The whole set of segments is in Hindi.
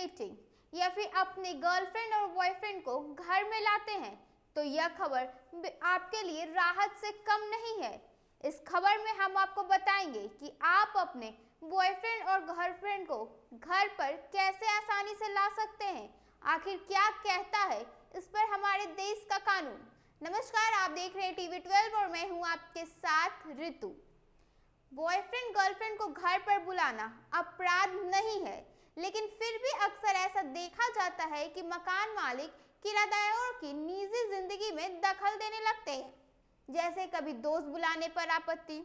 डेटिंग या फिर अपने गर्लफ्रेंड और बॉयफ्रेंड को घर में लाते हैं तो यह खबर आपके लिए राहत से कम नहीं है। इस खबर में हम आपको बताएंगे कि आप अपने बॉयफ्रेंड और गर्लफ्रेंड को घर पर कैसे आसानी से ला सकते हैं। आखिर क्या कहता है इस पर हमारे देश का कानून। नमस्कार, आप देख रहे हैं टीवी 12 और मैं हूं आपके साथ ऋतु। बॉयफ्रेंड गर्लफ्रेंड को घर पर बुलाना अपराध नहीं है, लेकिन फिर भी अक्सर ऐसा देखा जाता है कि मकान मालिक किराएदारों की निजी जिंदगी में दखल देने लगते हैं। जैसे कभी दोस्त बुलाने पर आपत्ति,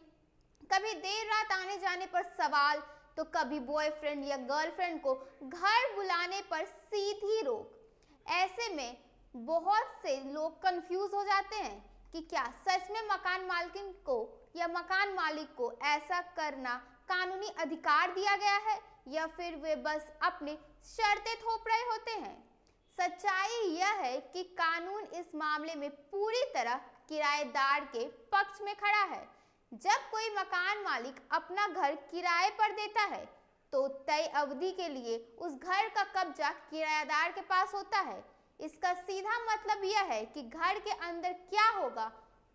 कभी देर रात आने जाने पर सवाल, तो कभी बॉयफ्रेंड या गर्लफ्रेंड को घर बुलाने पर सीधी रोक। ऐसे में बहुत से लोग कंफ्यूज हो जाते हैं कि क्या सच में मकान मालिक को या मकान मालिक को ऐसा करना कानूनी अधिकार दिया गया है या फिर वे बस अपनी शर्तें थोप रहे होते हैं। सच्चाई यह है कि कानून इस मामले में पूरी तरह किराएदार के पक्ष में खड़ा है। जब कोई मकान मालिक अपना घर किराए पर देता है तो तय अवधि के लिए उस घर का कब्जा किराएदार के पास होता है। इसका सीधा मतलब यह है कि घर के अंदर क्या होगा,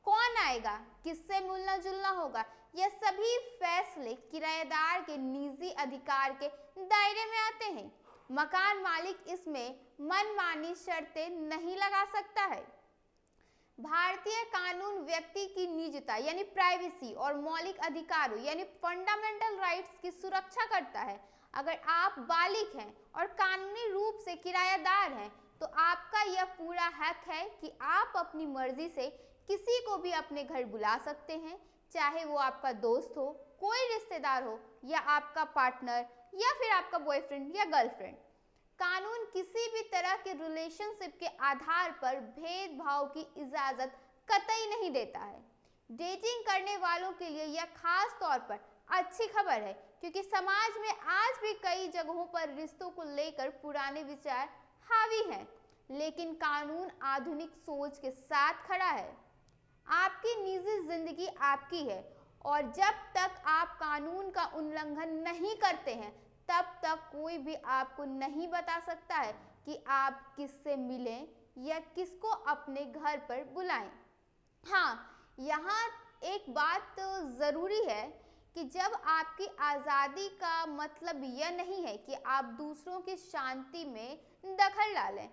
कौन आएगा, किससे मिलना जुलना होगा, यह सभी फैसले किराएदार के निजी अधिकार के दायरे में आते हैं। मकान मालिक इसमें मनमानी शर्तें नहीं लगा सकता है। भारतीय कानून व्यक्ति की निजता यानी प्राइवेसी और मौलिक अधिकारों यानी फंडामेंटल राइट्स की सुरक्षा करता है। अगर आप बालिग हैं और कानूनी रूप से किराएदार हैं तो आपका यह पूरा हक है कि आप अपनी मर्जी से किसी को भी अपने घर बुला सकते हैं, चाहे वो आपका दोस्त हो, कोई रिश्तेदार हो या आपका पार्टनर या फिर आपका बॉयफ्रेंड या गर्लफ्रेंड। कानून किसी भी तरह के रिलेशनशिप के आधार पर भेदभाव की इजाजत कतई नहीं देता है। डेटिंग करने वालों के लिए यह खास तौर पर अच्छी खबर है, क्योंकि समाज में आज भी कई जगहों पर रिश्तों को लेकर पुराने विचार हावी हैं, लेकिन कानून आधुनिक सोच के साथ खड़ा है। आपकी निजी जिंदगी आपकी है और जब तक आप कानून का उल्लंघन नहीं करते हैं तब तक कोई भी आपको नहीं बता सकता है कि आप किससे मिलें या किसको अपने घर पर बुलाएं। हाँ, यहाँ एक बात ज़रूरी है कि जब आपकी आज़ादी का मतलब यह नहीं है कि आप दूसरों की शांति में दखल डालें।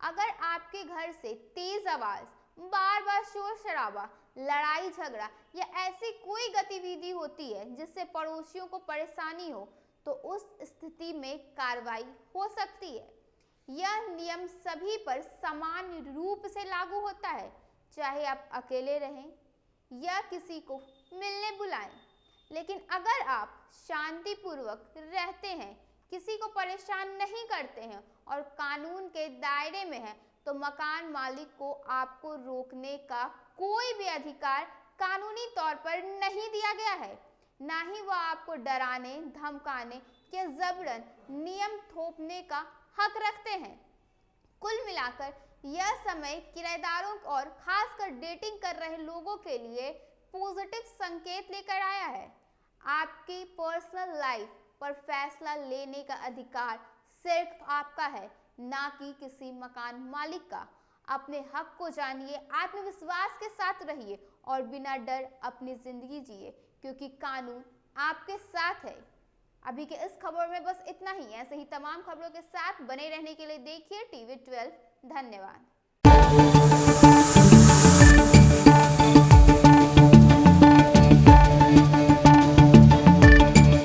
अगर आपके घर से तेज आवाज़, बार बार शोर शराबा, लड़ाई झगड़ा या ऐसी कोई गतिविधि होती है जिससे पड़ोसियों को परेशानी हो तो उस स्थिति में कार्रवाई हो सकती है। यह नियम सभी पर समान रूप से लागू होता है, चाहे आप अकेले रहें या किसी को मिलने बुलाएं। लेकिन अगर आप शांतिपूर्वक रहते हैं, किसी को परेशान नहीं करते हैं और कानून के दायरे में हैं, तो मकान मालिक को आपको रोकने का कोई भी अधिकार कानूनी तौर पर नहीं दिया गया है। ना ही वह आपको डराने, धमकाने या जबरन नियम थोपने का हक रखते हैं। कुल मिलाकर यह समय किराएदारों और खासकर डेटिंग कर रहे लोगों के लिए पॉजिटिव संकेत लेकर आया है। आपकी पर्सनल लाइफ पर फैसला लेने का अधिकार सिर्फ आपका है, ना कि किसी मकान मालिक का। अपने हक को जानिए, आत्मविश्वास के साथ रहिए और बिना डर अपनी जिंदगी जिए, क्योंकि कानून आपके साथ है। अभी के इस खबर में बस इतना ही। ऐसे ही तमाम खबरों के साथ बने रहने के लिए देखिए टीवी 12। धन्यवाद।